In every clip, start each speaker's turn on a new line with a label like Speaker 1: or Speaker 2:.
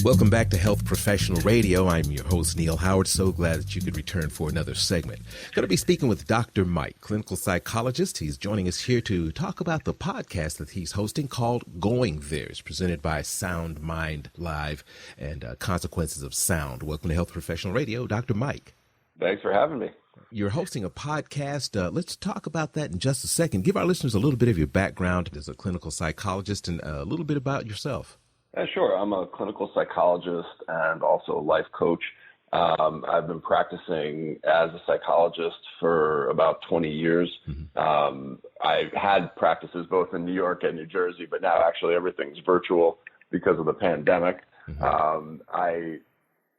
Speaker 1: Welcome back to Health Professional Radio. I'm your host, Neil Howard. So glad that you could return for another segment. Going to be speaking with Dr. Mike, clinical psychologist. He's joining us here to talk about the podcast that he's hosting called Going There. It's presented by Sound Mind Live and Consequences of Sound. Welcome to Health Professional Radio, Dr. Mike.
Speaker 2: Thanks for having me.
Speaker 1: You're hosting a podcast. Let's talk about that in just a second. Give our listeners a little bit of your background as a clinical psychologist and a little bit about yourself.
Speaker 2: Yeah, sure. I'm a clinical psychologist and also a life coach. I've been practicing as a psychologist for about 20 years. I've had practices both in New York and New Jersey, but now actually everything's virtual because of the pandemic.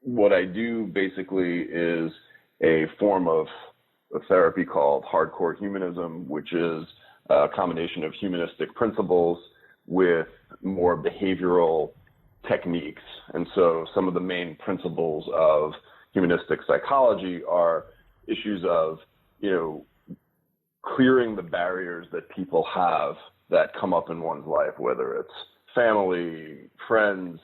Speaker 2: What I do basically is a form of therapy called Hardcore Humanism, which is a combination of humanistic principles with more behavioral techniques. And so some of the main principles of humanistic psychology are issues of, clearing the barriers that people have that come up in one's life, whether it's family, friends,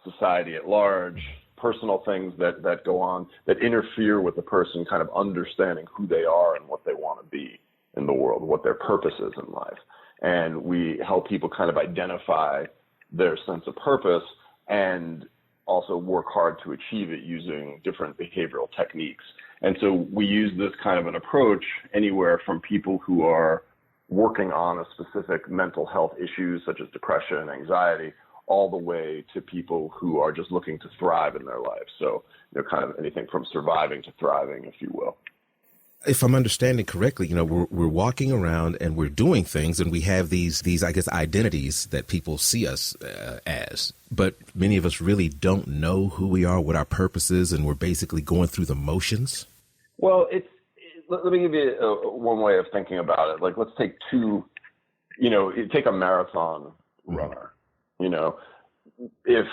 Speaker 2: society at large, personal things that go on that interfere with the person kind of understanding who they are and what they want to be in the world, what their purpose is in life. And we help people kind of identify their sense of purpose and also work hard to achieve it using different behavioral techniques. And so we use this kind of an approach anywhere from people who are working on a specific mental health issues such as depression and anxiety, all the way to people who are just looking to thrive in their lives. So, kind of anything from surviving to thriving, if you will.
Speaker 1: If I'm understanding correctly, we're walking around and we're doing things and we have these, I guess, identities that people see us as, but many of us really don't know who we are, what our purpose is, and we're basically going through the motions.
Speaker 2: Well, let me give you one way of thinking about it. Like, let's take take a marathon runner. If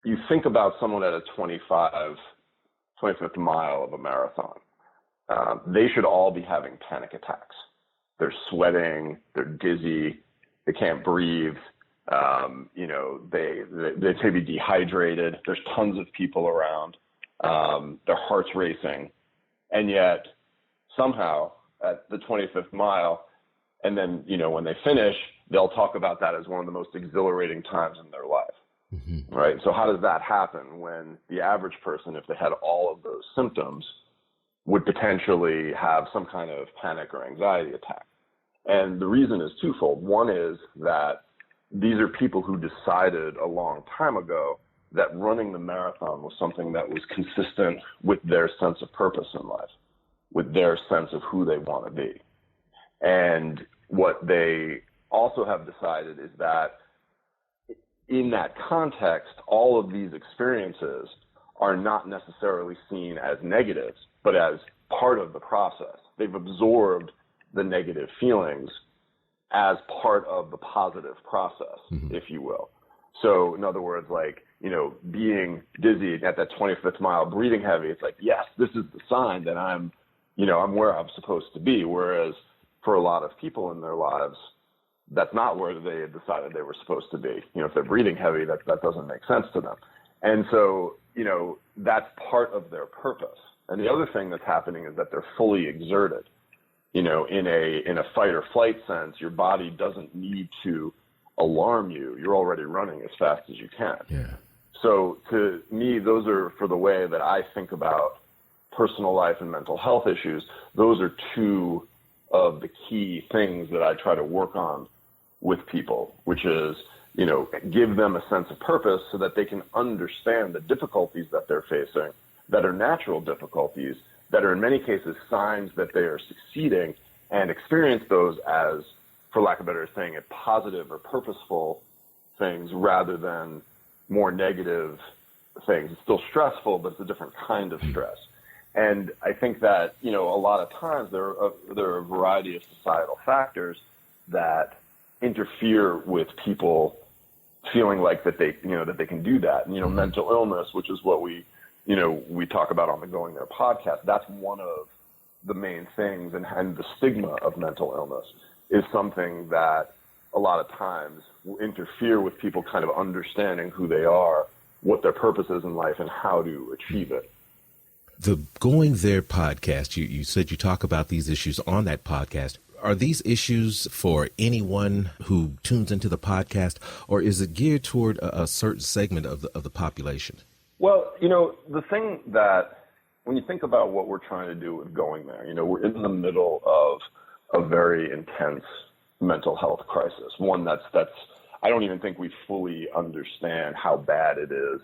Speaker 2: you think about someone at a 25th mile of a marathon, they should all be having panic attacks. They're sweating, they're dizzy, they can't breathe, they may be dehydrated, there's tons of people around, their heart's racing, and yet somehow at the 25th mile, and then, when they finish, they'll talk about that as one of the most exhilarating times in their life, right? So how does that happen when the average person, if they had all of those symptoms, would potentially have some kind of panic or anxiety attack? And the reason is twofold. One is that these are people who decided a long time ago that running the marathon was something that was consistent with their sense of purpose in life, with their sense of who they want to be. And what they also have decided is that in that context, all of these experiences are not necessarily seen as negatives, but as part of the process. They've absorbed the negative feelings as part of the positive process, if you will. So in other words, being dizzy at that 25th mile, breathing heavy, it's like, yes, this is the sign that I'm where I'm supposed to be. Whereas for a lot of people in their lives, that's not where they had decided they were supposed to be. If they're breathing heavy, that doesn't make sense to them. And so, that's part of their purpose. And the other thing that's happening is that they're fully exerted. In a fight or flight sense, your body doesn't need to alarm you. You're already running as fast as you can.
Speaker 1: Yeah.
Speaker 2: So to me, those are, for the way that I think about personal life and mental health issues, those are two of the key things that I try to work on with people, which is, give them a sense of purpose so that they can understand the difficulties that they're facing, that are natural difficulties, that are in many cases signs that they are succeeding, and experience those as, for lack of a better saying, a positive or purposeful things rather than more negative things. It's still stressful, but it's a different kind of stress. And I think that, a lot of times there are a variety of societal factors that interfere with people feeling like that they can do that. And, mental illness, which is what we talk about on the Going There podcast, that's one of the main things. And the stigma of mental illness is something that a lot of times will interfere with people kind of understanding who they are, what their purpose is in life, and how to achieve it.
Speaker 1: The Going There podcast, you said you talk about these issues on that podcast. Are these issues for anyone who tunes into the podcast, or is it geared toward a certain segment of the population?
Speaker 2: Well, the thing that when you think about what we're trying to do with Going There, we're in the middle of a very intense mental health crisis, one that's I don't even think we fully understand how bad it is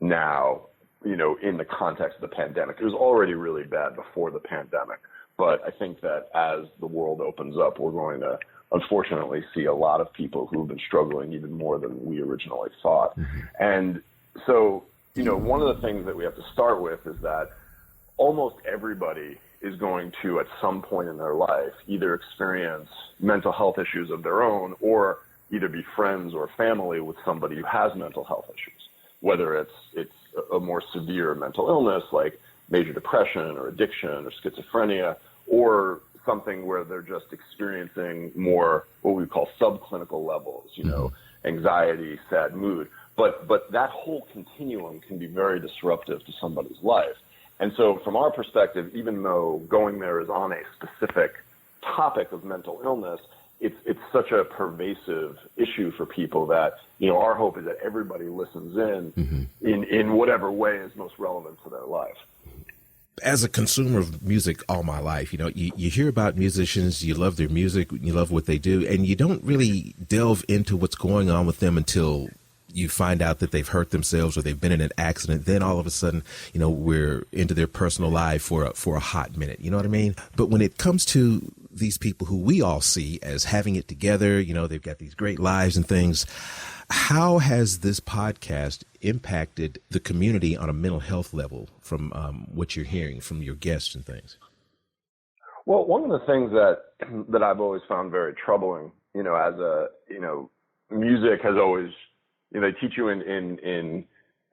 Speaker 2: now, in the context of the pandemic. It was already really bad before the pandemic, but I think that as the world opens up, we're going to unfortunately see a lot of people who've been struggling even more than we originally thought. Mm-hmm. And so, one of the things that we have to start with is that almost everybody is going to, at some point in their life, either experience mental health issues of their own or either be friends or family with somebody who has mental health issues, whether it's a more severe mental illness like major depression or addiction or schizophrenia, or something where they're just experiencing more what we call subclinical levels, anxiety, sad mood. But that whole continuum can be very disruptive to somebody's life. And so from our perspective, even though Going There is on a specific topic of mental illness, it's such a pervasive issue for people that, our hope is that everybody listens in whatever way is most relevant to their life.
Speaker 1: As a consumer of music all my life, you hear about musicians, you love their music, you love what they do, and you don't really delve into what's going on with them until you find out that they've hurt themselves or they've been in an accident. Then all of a sudden, we're into their personal life for a hot minute. You know what I mean? But when it comes to these people who we all see as having it together, they've got these great lives and things. How has this podcast impacted the community on a mental health level from what you're hearing from your guests and things?
Speaker 2: Well, one of the things that I've always found very troubling, music has always, they teach you in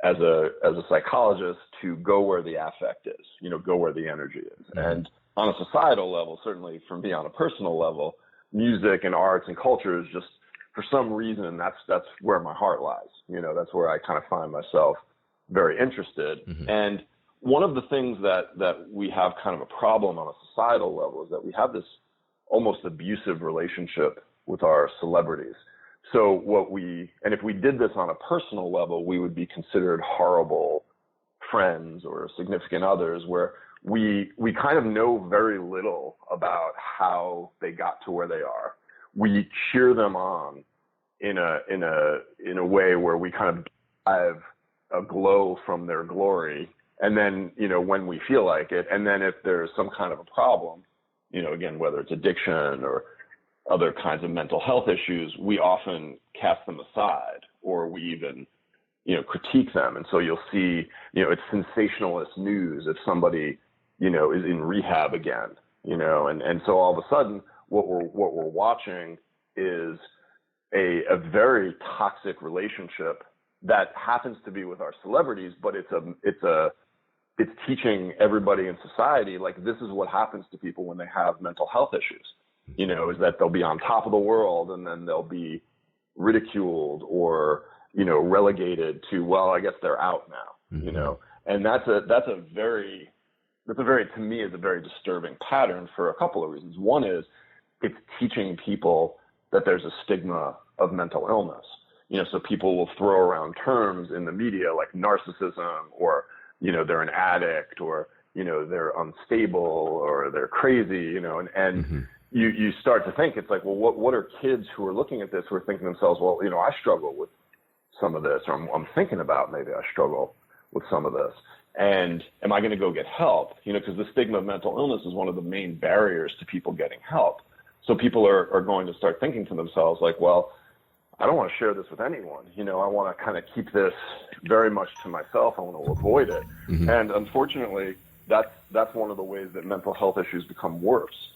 Speaker 2: as a psychologist to go where the affect is, go where the energy is. Mm-hmm. And on a societal level, certainly for me on a personal level, music and arts and culture is just, for some reason, that's where my heart lies. That's where I kind of find myself very interested. Mm-hmm. And one of the things that we have kind of a problem on a societal level is that we have this almost abusive relationship with our celebrities. So if we did this on a personal level, we would be considered horrible friends or significant others, where we kind of know very little about how they got to where they are. We cheer them on in a way where we kind of have a glow from their glory. And then, when we feel like it, and then if there's some kind of a problem, again, whether it's addiction or other kinds of mental health issues, we often cast them aside, or we even, critique them. And so you'll see, it's sensationalist news if somebody, is in rehab again, and so all of a sudden what we're watching is a very toxic relationship that happens to be with our celebrities, but it's teaching everybody in society, like, this is what happens to people when they have mental health issues, is that they'll be on top of the world and then they'll be ridiculed or, relegated to, well, I guess they're out now, mm-hmm. And that's a very, to me, is a very disturbing pattern for a couple of reasons. One is it's teaching people that there's a stigma of mental illness. So people will throw around terms in the media like narcissism, or, they're an addict, or, they're unstable, or they're crazy, and mm-hmm. you start to think, it's like, well, what are kids who are looking at this who are thinking to themselves, well, I struggle with some of this, or I'm thinking about maybe I struggle with some of this. And am I going to go get help? Because the stigma of mental illness is one of the main barriers to people getting help. So people are going to start thinking to themselves like, well, I don't want to share this with anyone. I want to kind of keep this very much to myself. I want to avoid it. Mm-hmm. And unfortunately, that's one of the ways that mental health issues become worse.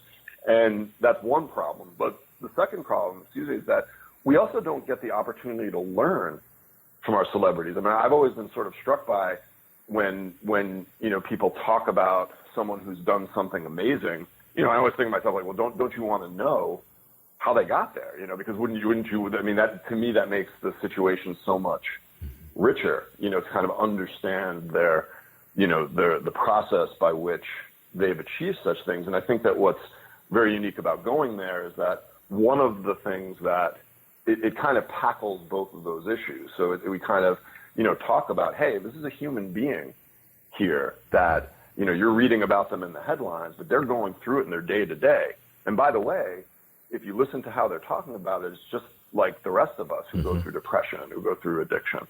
Speaker 2: And that's one problem. But the second problem, is that we also don't get the opportunity to learn from our celebrities. I mean, I've always been sort of struck by when people talk about someone who's done something amazing. I always think to myself, like, well, don't you want to know how they got there, because wouldn't you, I mean, that, to me, that makes the situation so much richer, to kind of understand their, the process by which they've achieved such things. And I think that what's very unique about going there is that one of the things that it kind of tackles both of those issues. So we kind of, talk about, hey, this is a human being here that, you're reading about them in the headlines, but they're going through it in their day to day. And by the way, if you listen to how they're talking about it, it's just like the rest of us who go through depression, who go through addiction.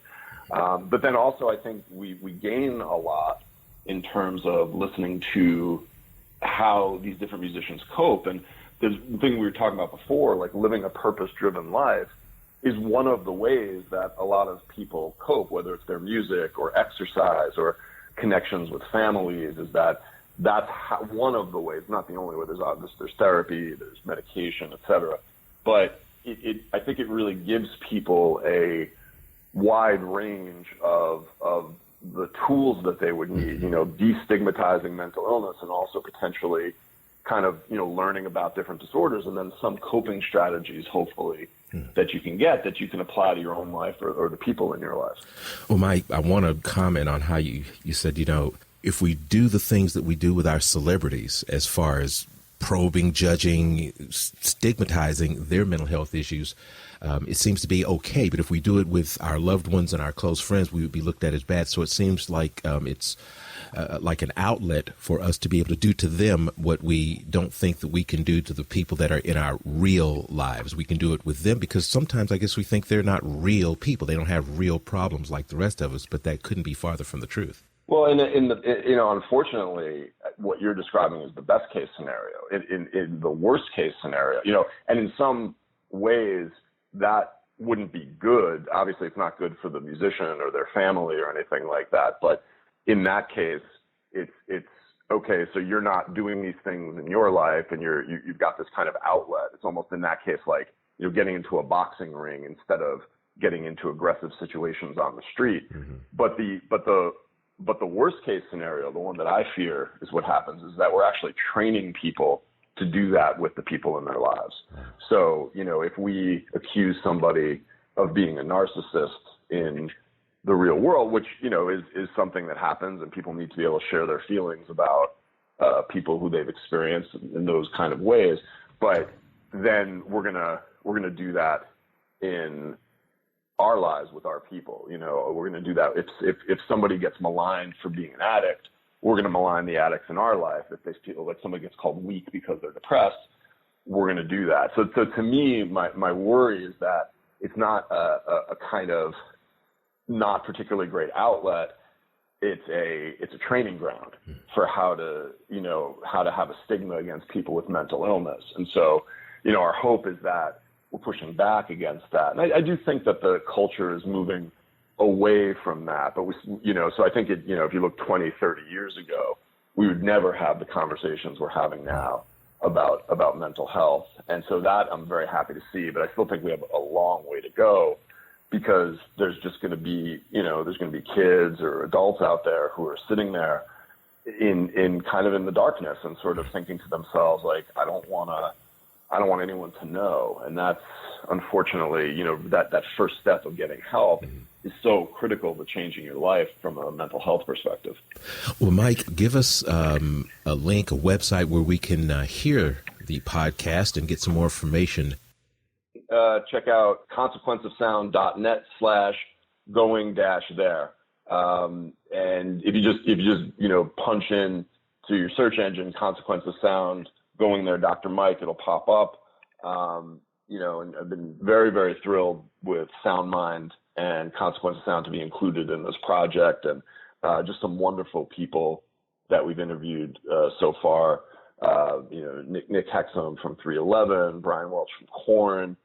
Speaker 2: But then also I think we gain a lot in terms of listening to how these different musicians cope. And the thing we were talking about before, like living a purpose-driven life, is one of the ways that a lot of people cope, whether it's their music or exercise or connections with families, is that's one of the ways, not the only way. There's therapy, there's medication, et cetera. But I think it really gives people a wide range of the tools that they would need, de-stigmatizing mental illness, and also potentially kind of, learning about different disorders, and then some coping strategies, hopefully, that you can apply to your own life or the people in your life.
Speaker 1: Well, Mike, I want to comment on how you said, if we do the things that we do with our celebrities, as far as probing, judging, stigmatizing their mental health issues, it seems to be okay. But if we do it with our loved ones and our close friends, we would be looked at as bad. So it seems like it's like an outlet for us to be able to do to them what we don't think that we can do to the people that are in our real lives. We can do it with them because sometimes I guess we think they're not real people. They don't have real problems like the rest of us, but that couldn't be farther from the truth.
Speaker 2: Well, unfortunately, what you're describing is the best case scenario. In the worst case scenario, and in some ways that wouldn't be good. Obviously, it's not good for the musician or their family or anything like that. But in that case, it's okay. So you're not doing these things in your life, and you've got this kind of outlet. It's almost in that case like you're getting into a boxing ring instead of getting into aggressive situations on the street. Mm-hmm. But the worst case scenario, the one that I fear, is what happens is that we're actually training people to do that with the people in their lives. So, if we accuse somebody of being a narcissist in the real world, which, is something that happens, and people need to be able to share their feelings about people who they've experienced in those kind of ways. But then we're gonna do that in our lives with our people. We're going to do that. If somebody gets maligned for being an addict, we're going to malign the addicts in our life. If they feel like somebody gets called weak because they're depressed, we're going to do that. So to me, my worry is that it's not a kind of not particularly great outlet. It's a training ground for how to have a stigma against people with mental illness. And so, our hope is that we're pushing back against that. And I do think that the culture is moving away from that. But so I think if you look 20, 30 years ago, we would never have the conversations we're having now about mental health. And so that I'm very happy to see, but I still think we have a long way to go, because there's just going to be, there's going to be kids or adults out there who are sitting there in kind of in the darkness and sort of thinking to themselves, like, I don't want anyone to know. And that's unfortunately, that first step of getting help is so critical to changing your life from a mental health perspective.
Speaker 1: Well, Mike, give us a link, a website where we can hear the podcast and get some more information.
Speaker 2: Check out consequenceofsound.net/going-there. And if you just punch in to your search engine, Consequence of Sound, Going There, Dr. Mike, it'll pop up. And I've been very, very thrilled with Sound Mind and Consequence of Sound to be included in this project, and just some wonderful people that we've interviewed so far. Nick Hexum from 311, Brian Welch from Korn,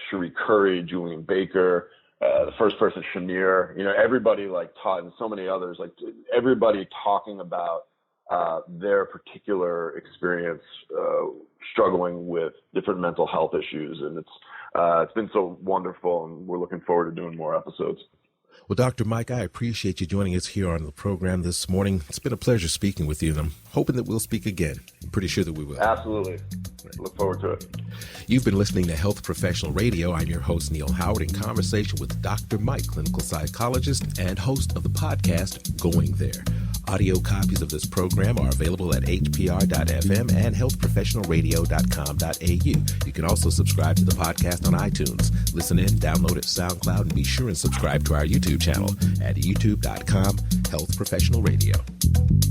Speaker 2: Cherie Curry, Julian Baker, the first person, Shamir, everybody like Todd and so many others, like everybody talking about their particular experience struggling with different mental health issues. And it's been so wonderful, and we're looking forward to doing more episodes.
Speaker 1: Well, Dr. Mike, I appreciate you joining us here on the program this morning. It's been a pleasure speaking with you, and I'm hoping that we'll speak again. I'm pretty sure that we will.
Speaker 2: Absolutely. Look forward to it.
Speaker 1: You've been listening to Health Professional Radio. I'm your host, Neil Howard, in conversation with Dr. Mike, clinical psychologist and host of the podcast, Going There. Audio copies of this program are available at hpr.fm and healthprofessionalradio.com.au. You can also subscribe to the podcast on iTunes. Listen in, download it, SoundCloud, and be sure and subscribe to our YouTube channel at youtube.com/healthprofessionalradio.